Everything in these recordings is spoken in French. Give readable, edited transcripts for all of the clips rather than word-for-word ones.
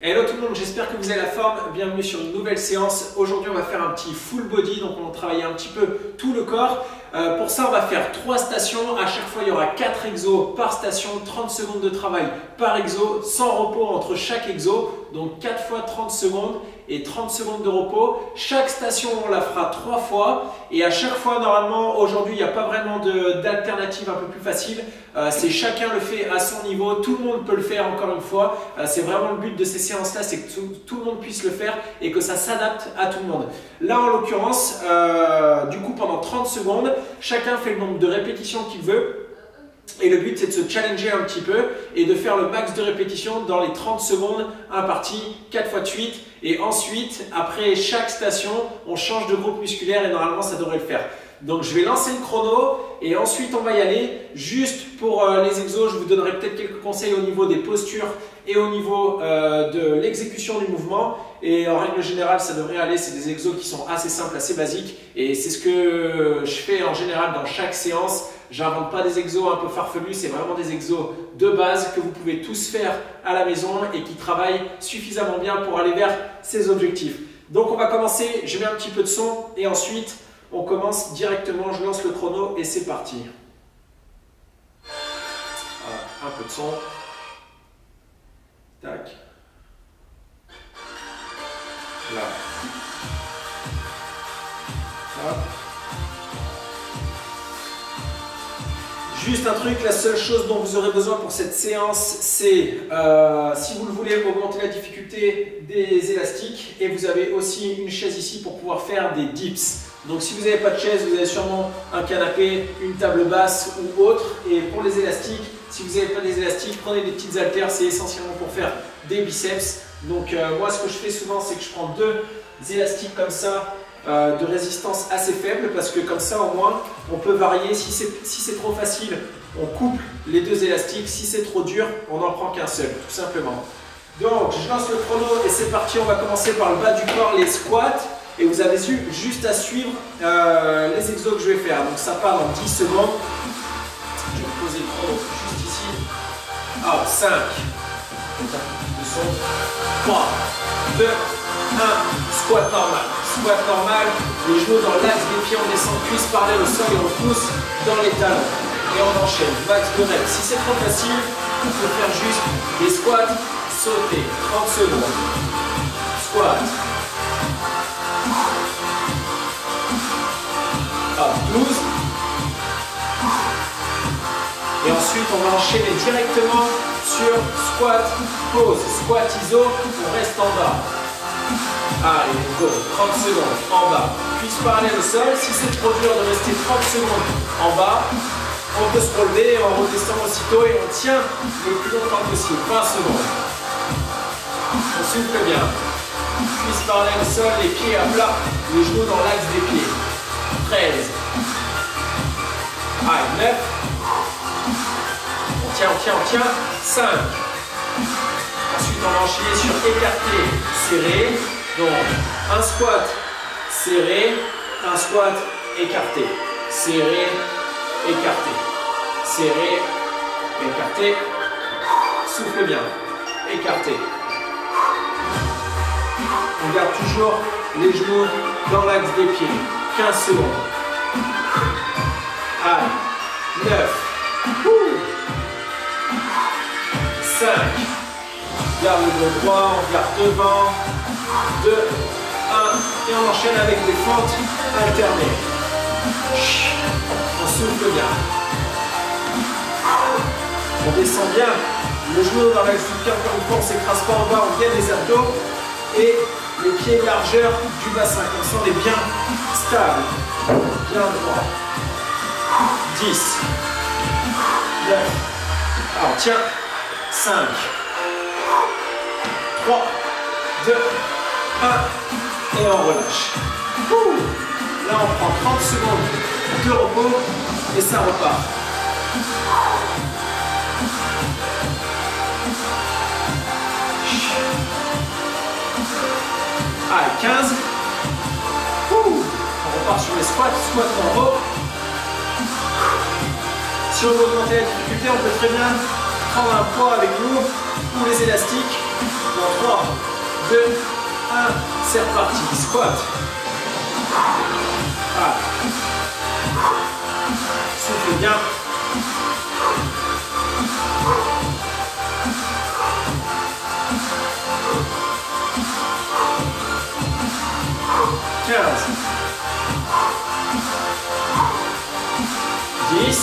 Hello tout le monde, j'espère que vous avez la forme. Bienvenue sur une nouvelle séance. Aujourd'hui on va faire un petit full body, donc on va travailler un petit peu tout le corps. Pour ça on va faire 3 stations, à chaque fois il y aura 4 exos par station, 30 secondes de travail par exo, sans repos entre chaque exo, donc 4 fois 30 secondes et 30 secondes de repos. Chaque station on la fera 3 fois et à chaque fois normalement aujourd'hui il n'y a pas vraiment d'alternative un peu plus facile. C'est chacun le fait à son niveau, tout le monde peut le faire encore une fois. C'est vraiment le but de ces séances là, c'est que tout le monde puisse le faire et que ça s'adapte à tout le monde. Là en l'occurrence, du coup pendant 30 secondes, chacun fait le nombre de répétitions qu'il veut. Et le but c'est de se challenger un petit peu et de faire le max de répétitions dans les 30 secondes imparties 4 fois de suite. Et ensuite, après chaque station, on change de groupe musculaire et normalement ça devrait le faire. Donc je vais lancer le chrono et ensuite on va y aller. Juste pour les exos, je vous donnerai peut-être quelques conseils au niveau des postures et au niveau de l'exécution du mouvement. Et en règle générale, ça devrait aller. C'est des exos qui sont assez simples, assez basiques. Et c'est ce que je fais en général dans chaque séance. J'invente pas des exos un peu farfelus, c'est vraiment des exos de base que vous pouvez tous faire à la maison et qui travaillent suffisamment bien pour aller vers ces objectifs. Donc on va commencer, je mets un petit peu de son et ensuite on commence directement, je lance le chrono et c'est parti. Voilà, un peu de son. Tac. Là. Hop. Juste un truc, la seule chose dont vous aurez besoin pour cette séance, c'est si vous le voulez, augmenter la difficulté des élastiques et vous avez aussi une chaise ici pour pouvoir faire des dips. Donc si vous n'avez pas de chaise, vous avez sûrement un canapé, une table basse ou autre. Et pour les élastiques, si vous n'avez pas des élastiques, prenez des petites haltères, c'est essentiellement pour faire des biceps. Donc moi ce que je fais souvent, c'est que je prends 2 élastiques comme ça, de résistance assez faible, parce que comme ça au moins on peut varier. Si c'est trop facile, on coupe les 2 élastiques. Si c'est trop dur, on n'en prend qu'un seul, tout simplement. Donc je lance le chrono et c'est parti. On va commencer par le bas du corps, les squats. Et vous avez juste à suivre les exos que je vais faire. Donc ça part en 10 secondes. Je vais poser le chrono juste ici. Alors 5, 3, 2, 1. Squat normal. Squat normal. Les genoux dans l'axe des pieds, on descend cuisse parallèle au sol et on pousse dans les talons. Et on enchaîne. Max de reps. Si c'est trop facile, on peut faire juste des squats, sauter. 30 secondes. Squat. 12. Et ensuite on va enchaîner directement sur squat, pause, squat iso, on reste en bas. Allez, go, 30 secondes en bas. Cuisse parallèle au sol. Si c'est trop dur de rester 30 secondes en bas, on peut se relever, on redescend aussitôt et on tient le plus longtemps possible. 20 secondes. On souffle bien. Cuisse parallèle au sol, les pieds à plat, les genoux dans l'axe des pieds. 13. Allez, 9. On tient. 5. Ensuite, on va enchaîner sur écarté, serré. Donc, un squat serré, un squat écarté. Serré, écarté. Serré, écarté. Souffle bien. Écarté. On garde toujours les genoux dans l'axe des pieds. 15 secondes. Allez, 9. 5. Garde le dos droit, on garde devant. 2, 1. Et on enchaîne avec des fentes alternées. On souffle bien. On descend bien. Le genou dans l'axe du pied, encore une fois, on ne s'écrase pas en bas, on gagne les abdos. Et les pieds largeur du bassin, comme ça on est bien stable, bien droit. 10, 9, alors tiens, 5, 3, 2, 1, et on relâche. Là on prend 30 secondes de repos et ça repart. Allez, 15. On repart sur les squats, squat en haut. Si on veut augmenter la difficulté, on peut très bien prendre un poids avec nous ou les élastiques Dans 3, 2, 1, c'est reparti. Squat. Ah. Souffle bien. Dix.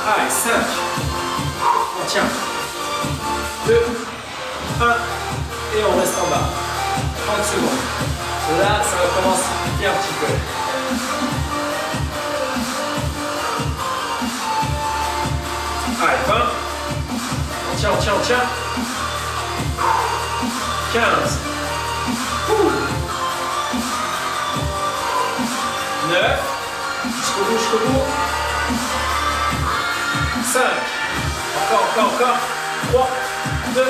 Allez, 5. On tient. 2, 1. Et on reste en bas. 30 secondes. Là, ça va commencer à piquer un petit peu. Allez, 20. On tient, on tient, on tient. 15. 9. Jusqu'au bout, jusqu'au bout. 5. Encore, encore, encore. 3, 2,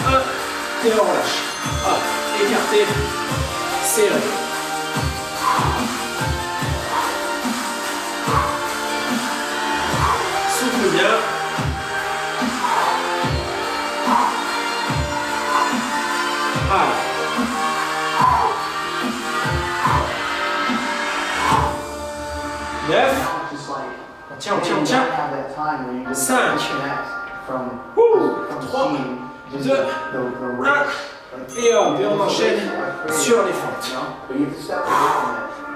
1. Et on relâche. Ah, écarté, serré. Souffle bien. Allez. Neuf. On tient, on tient, on tient. 5. 3, 2, 1. Et hop, et on enchaîne sur les fentes.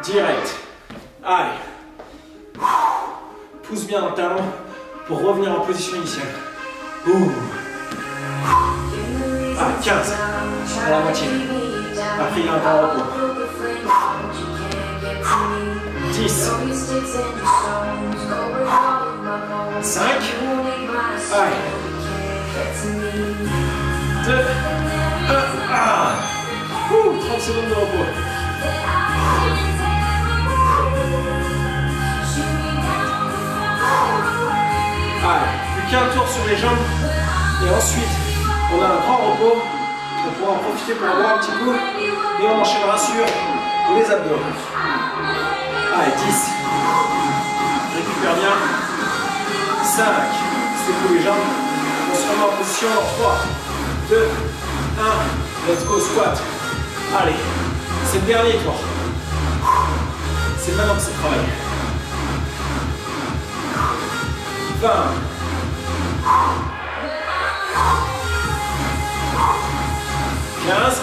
Direct. Allez. Pousse bien le talon pour revenir en position initiale. Ouh. Ah, 15. À la moitié. Après, il y a un grand repos. 10. 5. Allez. 2. 1. Ah. 30 secondes de repos. Allez, plus qu'un tour sur les jambes. Et ensuite, on a un grand repos. On pourra en profiter pour avoir un petit coup. Et on enchaînera sur les abdos. Allez, 10. Récupère bien. 5. Secoue les jambes. On se remet en position dans 3, 2, 1. Let's go, squat. Allez, c'est le dernier tour. C'est maintenant que c'est travaillé. 20. 15.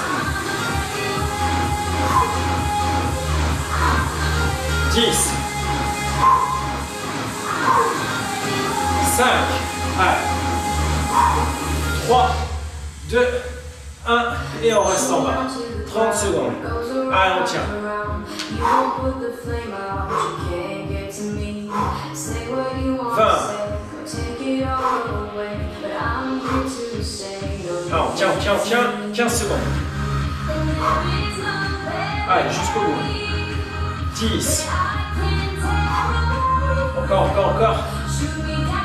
10. 5. Allez. 3, 2, 1. Et on reste en bas. 30 secondes. Allez, on tient. 20. Alors, on tient, on tient, on tient. 15 secondes. Allez, jusqu'au bout. 10. Encore, encore, encore.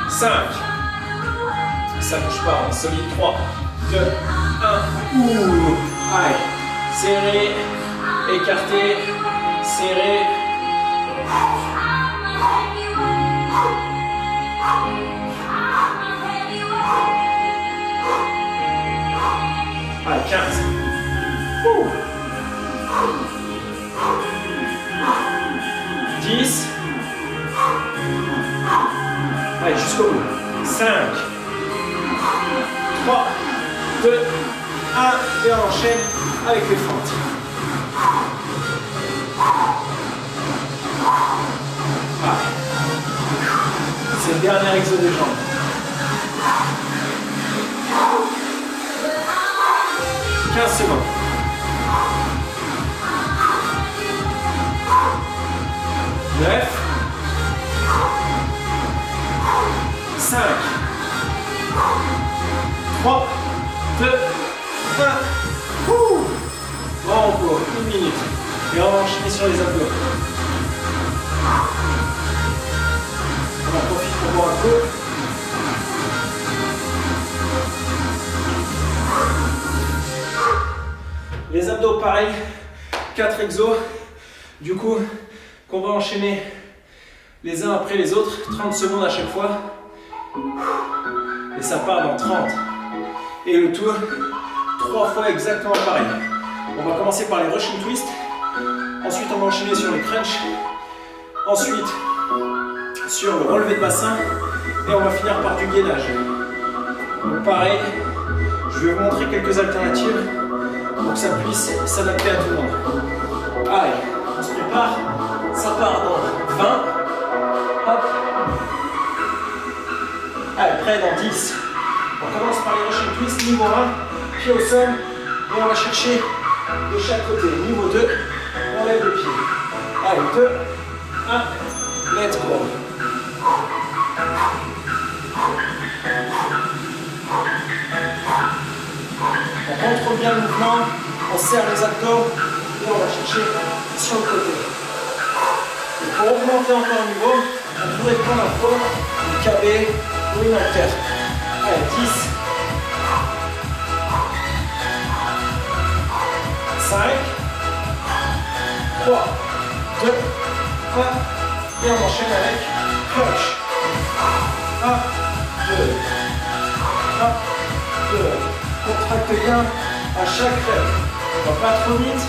5. Ça bouge pas, on est solide. 3, 2, 1. Ouh. Allez. Serré. Écarté. Serré. Allez, 15. 10. Allez, jusqu'au bout. 5. 3, 2, 1. Et on enchaîne avec les fentes. Allez. C'est le dernier exo des jambes. 15 secondes. 9. 5. 3, 2, 1. Bon repos, 1 minute. Et on va enchaîner sur les abdos. On en profite pour boire un peu. Les abdos, pareil, 4 exos. Du coup, qu'on va enchaîner les uns après les autres, 30 secondes à chaque fois. Et ça part dans 30. Et le tour, 3 fois exactement pareil. On va commencer par les Russian twists. Ensuite, on va enchaîner sur les crunchs. Ensuite, sur le relevé de bassin. Et on va finir par du gainage. Donc pareil, je vais vous montrer quelques alternatives pour que ça puisse s'adapter à tout le monde. Allez, on se prépare. Ça part dans 20. Hop. Allez, prêt dans 10. On commence par les Russian twists, niveau 1, pied au sol, et on va chercher de chaque côté. Niveau 2, on lève le pied. Allez, 2, 1, let's go. On contrôle bien le mouvement, on serre les abdos, et on va chercher sur le côté. Et pour augmenter encore le niveau, on pourrait prendre un fond, une KB ou une haltère. Allez, 10, 5, 3, 2, 1, et on enchaîne avec crunch. 1, 2, 1, 2. Contracte bien à chaque rêve. On va pas trop vite,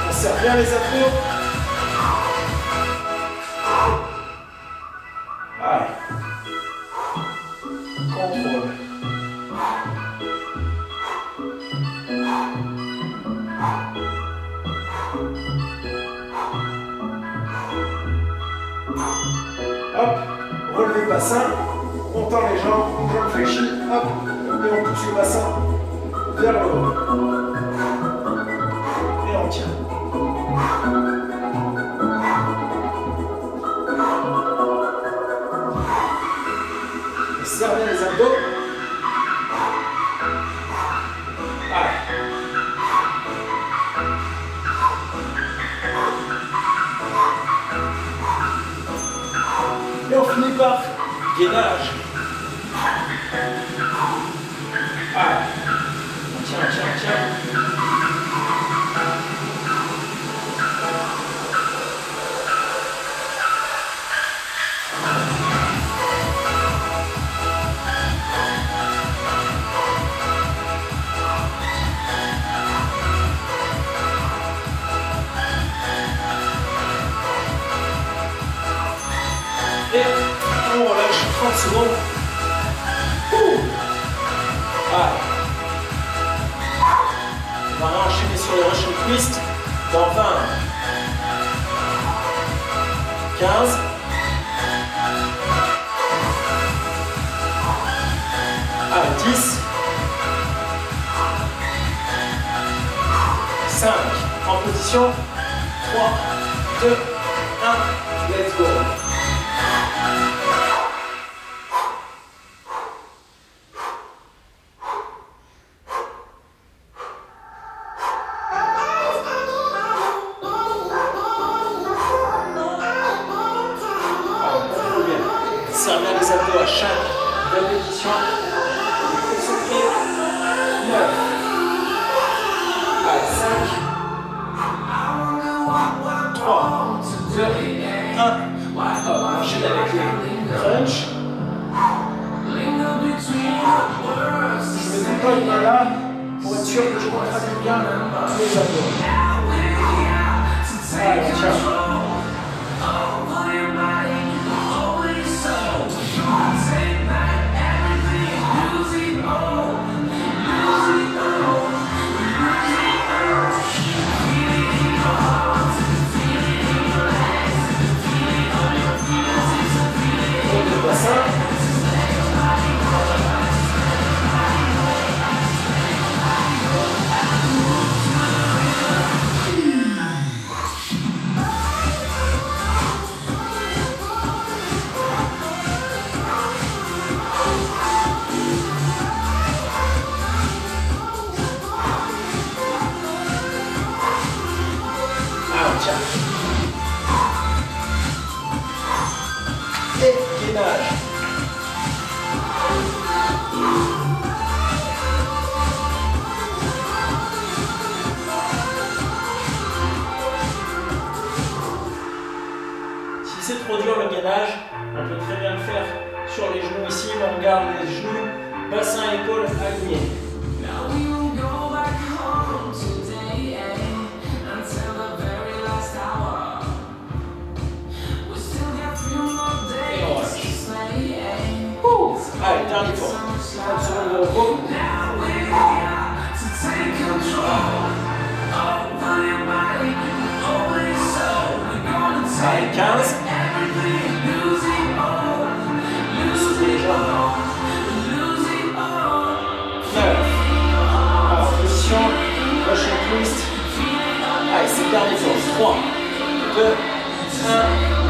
on serre bien les abdos. Allez. Contrôle. Hop, relevé le bassin, on tend les jambes, jambes fléchies, hop, et on pousse le bassin vers le haut. Et on tient. Et serre bien les abdos. Allez. Et on finit par gainage. Allez. Tiens. Et on relâche 30 secondes. Allez. On va enchaîner sur les Russian twists dans 20, 15, 10, 5, en position, 3, 2, 1, let's go. Serre bien les abdos à chaque répétition. Concentré. 9. Allez, 5. 3. 2. 1. Hop, enchaîne avec les crunch. Je mets tout le temps là pour être sûr que je contracte bien tous les abdos. Allez, tiens. Allez, 15. Soufflez les jambes. 9. Alors, position, Russian twist. Allez, c'est le dernier tour. 3, 2, 1,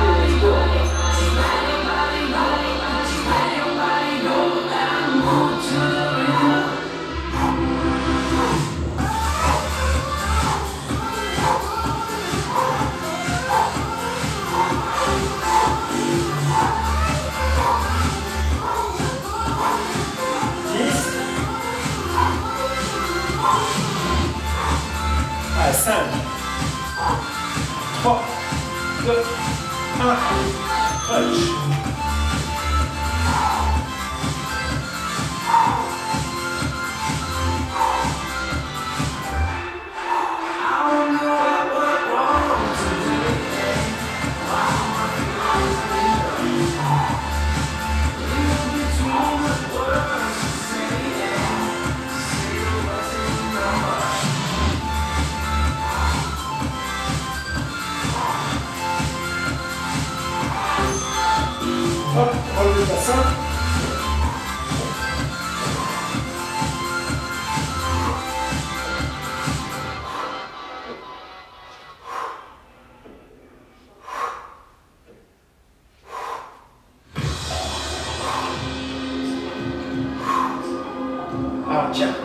et let's go. Allez, 5, 3, 2, 1, crunch. Hop, relevez le bassin. Alors tiens.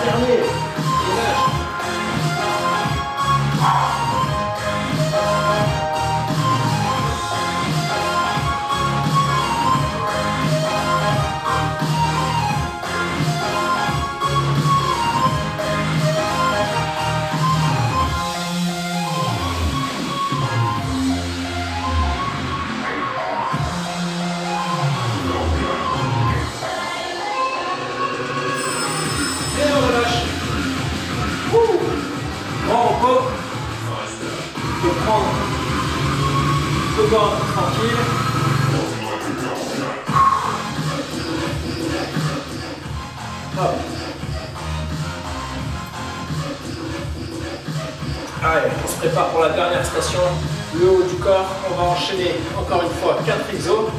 Dernier. Tranquille. Hop. Allez, on se prépare pour la dernière station, le haut du corps. On va enchaîner encore une fois 4 exos.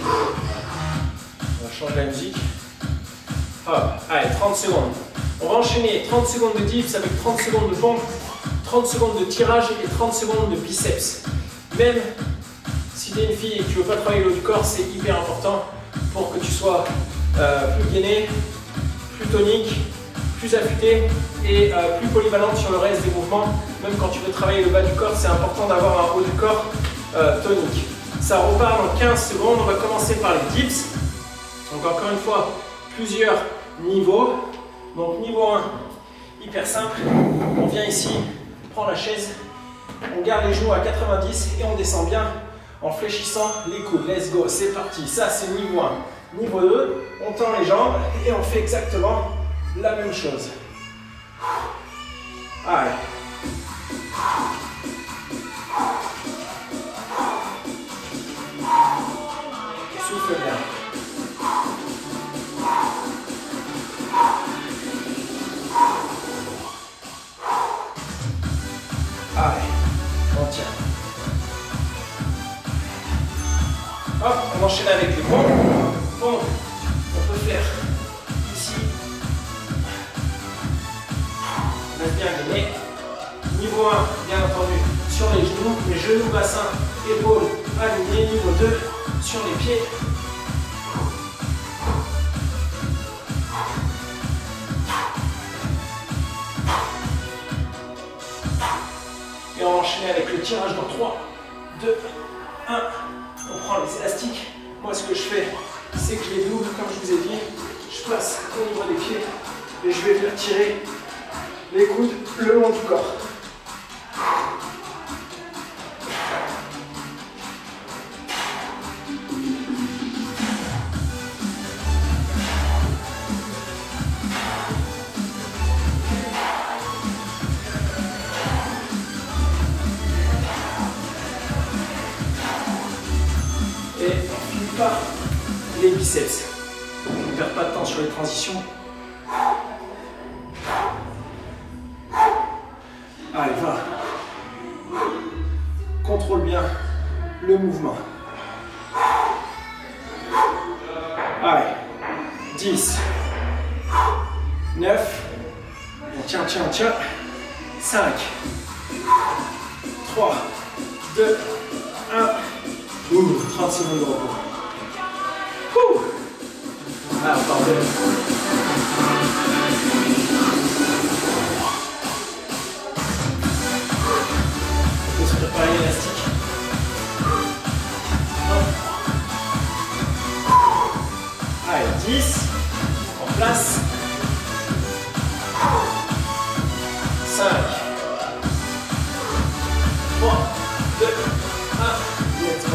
On va changer la musique. Hop, allez, 30 secondes. On va enchaîner 30 secondes de dips avec 30 secondes de pompe, 30 secondes de tirage et 30 secondes de biceps. Même si tu es une fille et que tu ne veux pas travailler le haut du corps, c'est hyper important pour que tu sois plus gainé, plus tonique, plus affûté et plus polyvalente sur le reste des mouvements. Même quand tu veux travailler le bas du corps, c'est important d'avoir un haut du corps tonique. Ça repart dans 15 secondes. On va commencer par les dips. Donc encore une fois, plusieurs niveaux. Donc niveau 1, hyper simple. On vient ici, on prend la chaise, on garde les genoux à 90 et on descend bien en fléchissant les coudes. Let's go, c'est parti. Ça, c'est niveau 1. Niveau 2, on tend les jambes et on fait exactement la même chose. Allez. Souffle bien. Allez, on tient. Hop, on enchaîne avec les pompes. Pompes, on peut faire ici. On reste bien gainé. Niveau 1, bien entendu, sur les genoux, bassin, épaules alignés. Niveau 2, sur les pieds. Et on va enchaîner avec le tirage dans 3, 2, 1. On prend les élastiques. Moi, ce que je fais, c'est que je les double, comme je vous ai dit. Je passe au niveau des pieds et je vais venir tirer les coudes le long du corps. Et on finit par les biceps. perd pas de temps sur les transitions. Allez, va. Contrôle bien le mouvement. Allez, 10, 9, on tient, 5, 3, 2, 1, 30 secondes de repos. Ah, pardon. On peut se préparer l'élastique. Allez, 10, en place. 5, 3, 2, 1, let's go.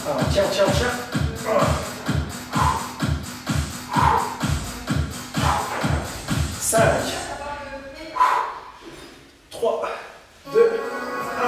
Alors, tiens. 5, 3, 2, 1,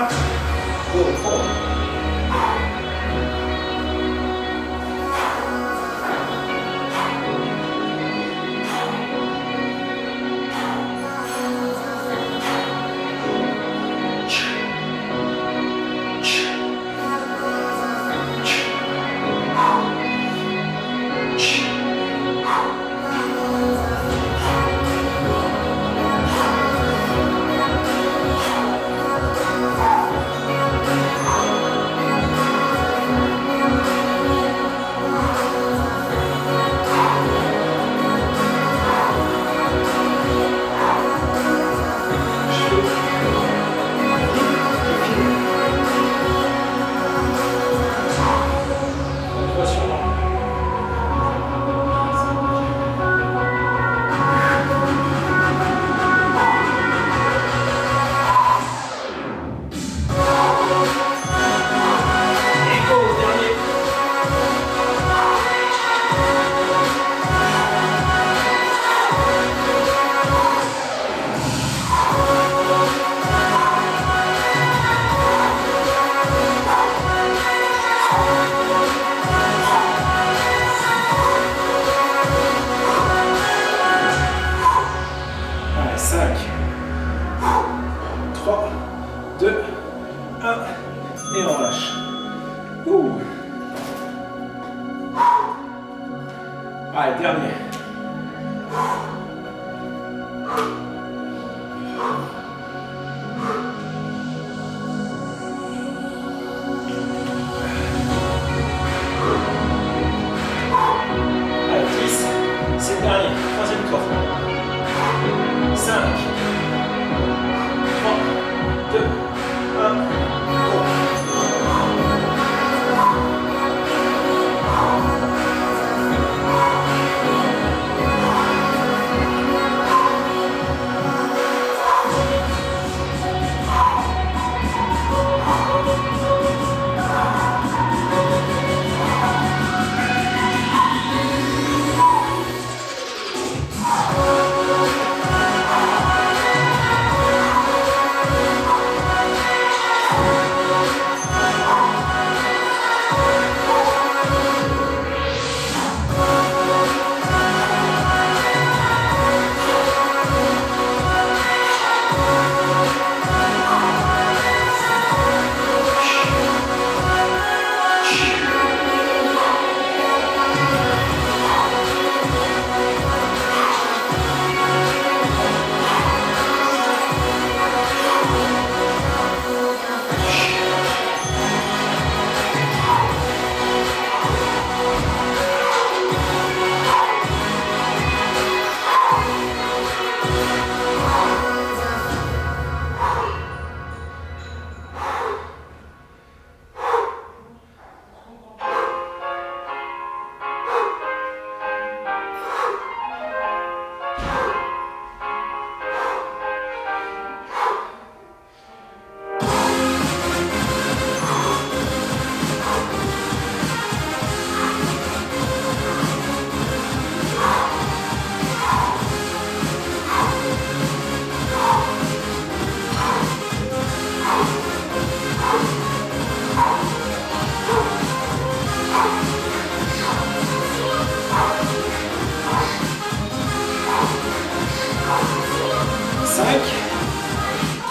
go. Et on relâche. Allez, dernier. Allez, 10. C'est le dernier. Troisième corps. 5, 3, 2, 1. Go.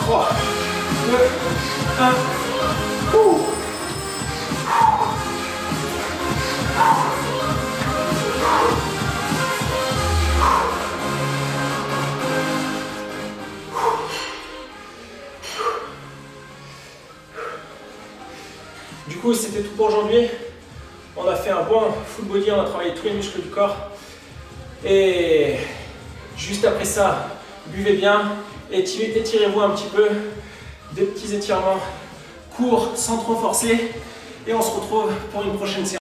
3, 2, 1. Ouh. Du coup, c'était tout pour aujourd'hui. On a fait un bon full body, on a travaillé tous les muscles du corps. Et juste après ça, buvez bien, étirez-vous un petit peu, des petits étirements courts sans trop forcer. Et on se retrouve pour une prochaine séance.